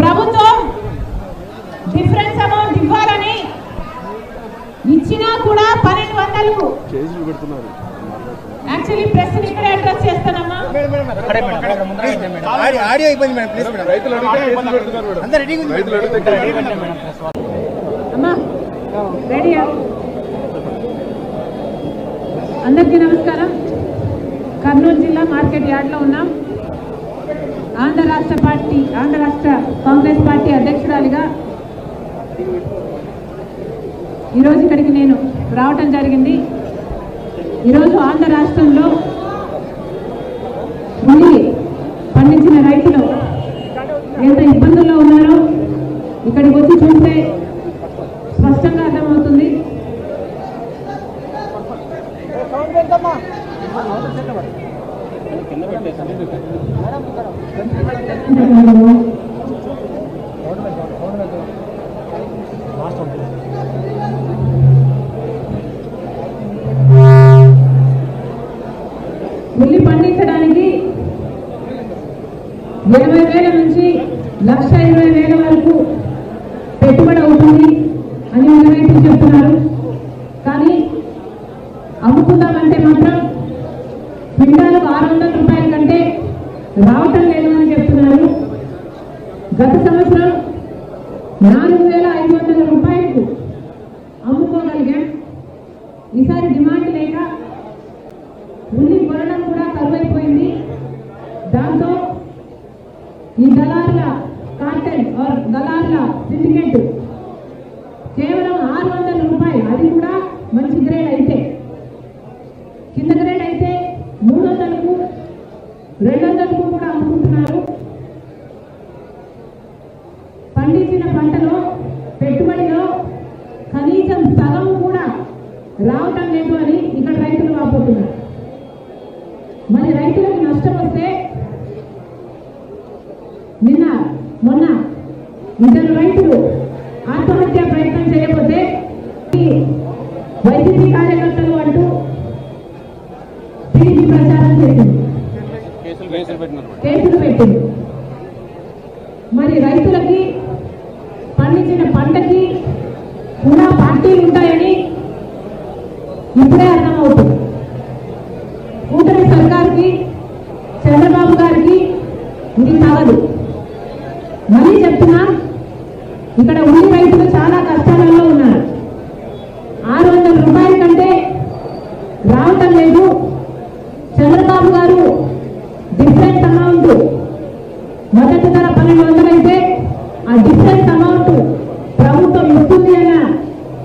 ప్రభుత్వం difference amount ఇవ్వాలని ఇచ్చినా కూడా 1200 యాక్చువల్లీ ప్రెస్ ఇక్కడే అడ్రస్ చేస్తానమ్మా. అమ్మా రెడీ. అందరికీ నమస్కారం. కర్నూలు జిల్లా మార్కెట్ యార్డ్లో ఉన్నాం. ఆంధ్ర రాష్ట్ర కాంగ్రెస్ పార్టీ అధ్యక్షురాలిగా ఈరోజు ఇక్కడికి నేను రావటం జరిగింది. ఈరోజు ఆంధ్ర రాష్ట్రంలో ఉల్లి పండించిన రైతులు ఎంత ఇబ్బందుల్లో ఉన్నారో ఇక్కడికి వచ్చి చూస్తే స్పష్టంగా అర్థమవుతుంది. ఉల్లి పండించడానికి 80,000 నుంచి 1,20,000 వరకు పెట్టుబడి అవుతుంది అని రైతులు చెప్తున్నారు. కానీ అమ్ముకుందామంటే మాత్రం క్వింటాలు 600 రూపాయల కంటే రావటం లేదు అని చెప్తున్నారు. గత సంవత్సరం 4,500 రూపాయలకు అమ్ముకోగలిగాం. ఈసారి డిమాండ్ లేక ఉల్లి కొనడం కూడా కరువైపోయింది. దాంతో ఈ దళారుల కార్టెల్ దళారుల సిండికేట్ కేవలం 600 రూపాయలు, అది కూడా మంచి గ్రేడ్ అయితే, కింద గ్రేడ్ అయితే 300కు 200కు కూడా అమ్ముకుంటున్నారు. పండించిన పంటలో పెట్టుబడిలో కనీసం సగం కూడా రావటం లేదు అని ఇక్కడ రైతులు వాపోతున్నారు. మరి రైతులకు నష్టం వస్తే మొన్న 2 రైతులు ఆత్మహత్య ప్రయత్నం చేయకపోతే వైసీపీ కార్యకర్తలు అంటూ టీడీపీ ప్రచారం చేసింది, కేసులు పెట్టింది. మరి రైతులకి పండించిన పంటకి కూడా పార్టీలు ఉంటాయని ఇప్పుడే అర్థమవుతుంది. కూటమి సర్కార్కి, చంద్రబాబు గారికి ఇది కావదు. మళ్ళీ చెప్తున్నా, ఇక్కడ ఉల్లి రైతులు చాలా కష్టాలలో ఉన్నారు. 600 రూపాయల కంటే రావటం లేదు. చంద్రబాబు గారు డిఫరెన్స్ అమౌంట్ మొదటి ధర 1,200 అయితే ఆ డిఫరెన్స్ అమౌంట్ ప్రభుత్వం ఇస్తుంది అన్న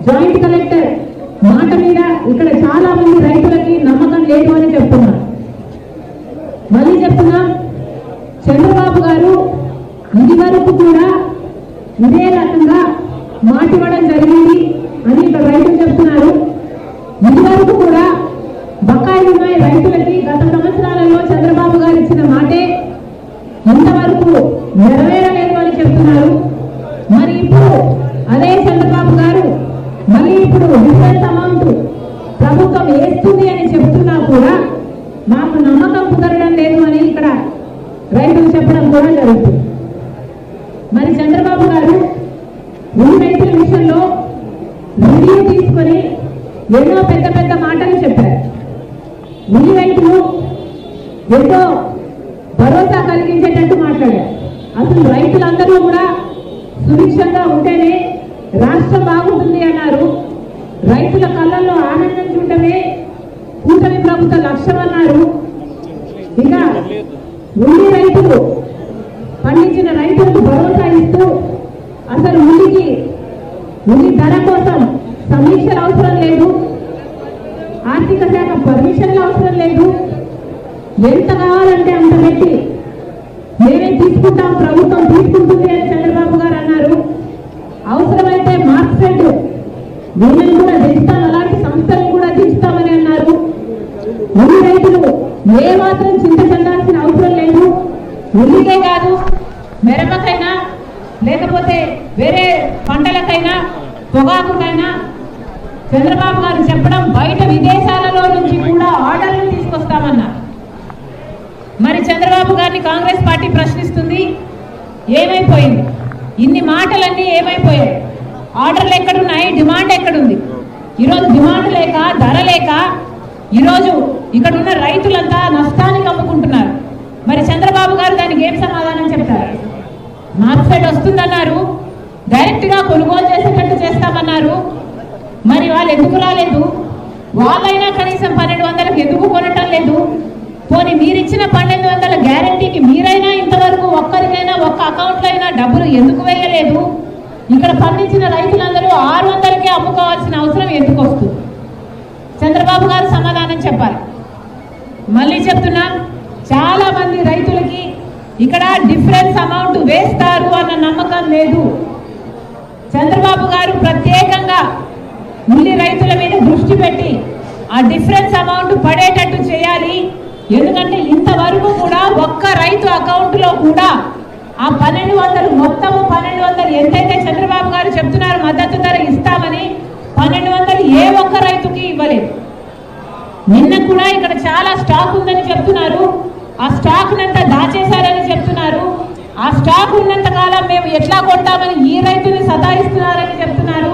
జాయింట్ కలెక్టర్ మాట మీద ఇక్కడ చాలా మంది రైతులకి నమ్మకం లేదు అని చెప్తున్నారు. మళ్ళీ చెప్తున్నాం, చంద్రబాబు గారు ఇది వరకు కూడా ఇదే రకంగా మాటివ్వడం జరిగింది అని ఇక్కడ రైతులు చెప్తున్నారు. ఇది వరకు కూడా బకాయిలు ఉన్నాయి రైతులకి. గత సంవత్సరాలలో చంద్రబాబు గారు ఇచ్చిన మాటే ఇంతవరకు నెరవేరలేదు అని చెప్తున్నారు. మరి ఇప్పుడు అదే చంద్రబాబు గారు మళ్ళీ ఇప్పుడు డిఫరెన్స్ అమౌంట్ ప్రభుత్వం వేస్తుంది అని చెప్తున్నా కూడా మాకు నమ్మకం కుదరడం లేదు అని ఇక్కడ రైతులు చెప్పడం కూడా జరుగుతుంది. మరి చంద్రబాబు గారు ఉల్లి రైతుల విషయంలో రివ్యూ తీసుకొని ఎన్నో పెద్ద పెద్ద మాటలు చెప్పారు. ఉల్లి రైతులు ఎంతో భరోసా కలిగించేటట్టు మాట్లాడారు. అసలు రైతులందరూ కూడా సుభిక్షంగా ఉంటేనే రాష్ట్రం బాగుంటుంది అన్నారు. రైతుల కళ్ళల్లో ఆనందం చూడటమే కూటమి ప్రభుత్వ లక్ష్యం అన్నారు. ఇక ఉల్లి రైతులు పండించిన రైతులకు భరోసా ఇస్తూ అసలు ఉల్లి ధర కోసం సమీక్షలు అవసరం లేదు, ఆర్థిక శాఖ పర్మిషన్లు అవసరం లేదు, ఎంత కావాలంటే అంత పెట్టి మేమే తీసుకుంటాం, ప్రభుత్వం తీసుకుంటుంది అని చంద్రబాబు గారు అన్నారు. అవసరమైతే మార్క్సెట్ వీళ్ళని కూడా దించుతాం, అలాంటి సంస్థలను కూడా దించుతామని అన్నారు. ఉల్లి రైతులు ఏ మాత్రం చింత చెందాల్సిన అవసరం లేదు. ఉల్లికే కాదు, మిరపకైనా లేకపోతే వేరే పంటలకైనా పొగాకుకైనా చంద్రబాబు గారు చెప్పడం బయట విదేశాలలో నుంచి కూడా ఆర్డర్లు తీసుకొస్తామన్నారు. మరి చంద్రబాబు గారిని కాంగ్రెస్ పార్టీ ప్రశ్నిస్తుంది, ఏమైపోయింది? ఇన్ని మాటలన్నీ ఏమైపోయాయి? ఆర్డర్లు ఎక్కడున్నాయి? డిమాండ్ ఎక్కడుంది? ఈరోజు డిమాండ్ లేక, ధర లేక ఈరోజు ఇక్కడ ఉన్న రైతులంతా నష్టానికి అమ్ముకుంటున్నారు. మరి చంద్రబాబు గారు దానికి ఏం సమాధానం చెప్తారు? మార్కెట్ వస్తుందన్నారు, డైరెక్ట్ గా కొనుగోలు చేసేటట్టు చేస్తామన్నారు. మరి వాళ్ళు ఎందుకు రాలేదు? వాళ్ళైనా కనీసం 1200కి ఎందుకు కొనటం లేదు? పోనీ మీరిచ్చిన 1200 గ్యారంటీకి మీరైనా ఇంతవరకు ఒక్కరికైనా ఒక్క అకౌంట్లో అయినా డబ్బులు ఎందుకు వేయలేదు? ఇక్కడ పండించిన రైతులందరూ 600కే అమ్ముకోవాల్సిన అవసరం ఎందుకు వస్తుంది? చంద్రబాబు గారు సమాధానం చెప్పాలి. మళ్ళీ చెప్తున్నా, చాలా మంది రైతులకి ఇక్కడ డిఫరెన్స్ అమౌంట్ వేస్తారు అన్న నమ్మకం లేదు. చంద్రబాబు గారు ప్రత్యేకంగా ఉల్లి రైతుల మీద దృష్టి పెట్టి ఆ డిఫరెన్స్ అమౌంట్ పడేటట్టు చేయాలి. ఎందుకంటే ఇంతవరకు కూడా ఒక్క రైతు అకౌంట్లో కూడా ఆ 1200 మొత్తము 1200 ఎంతైతే చంద్రబాబు గారు చెప్తున్నారు మద్దతు ధర ఇస్తామని 1200 ఏ ఒక్క రైతుకి ఇవ్వలేదు. నిన్న కూడా ఇక్కడ చాలా స్టాక్ ఉందని చెప్తున్నారు. ఆ స్టాక్ నంతా దాచేశారని చెప్తున్నారు. ఆ స్టాక్ ఉన్నంత కాలం మేము ఎట్లా కొంటామని ఈ రైతుని సతాయిస్తున్నారని చెప్తున్నారు.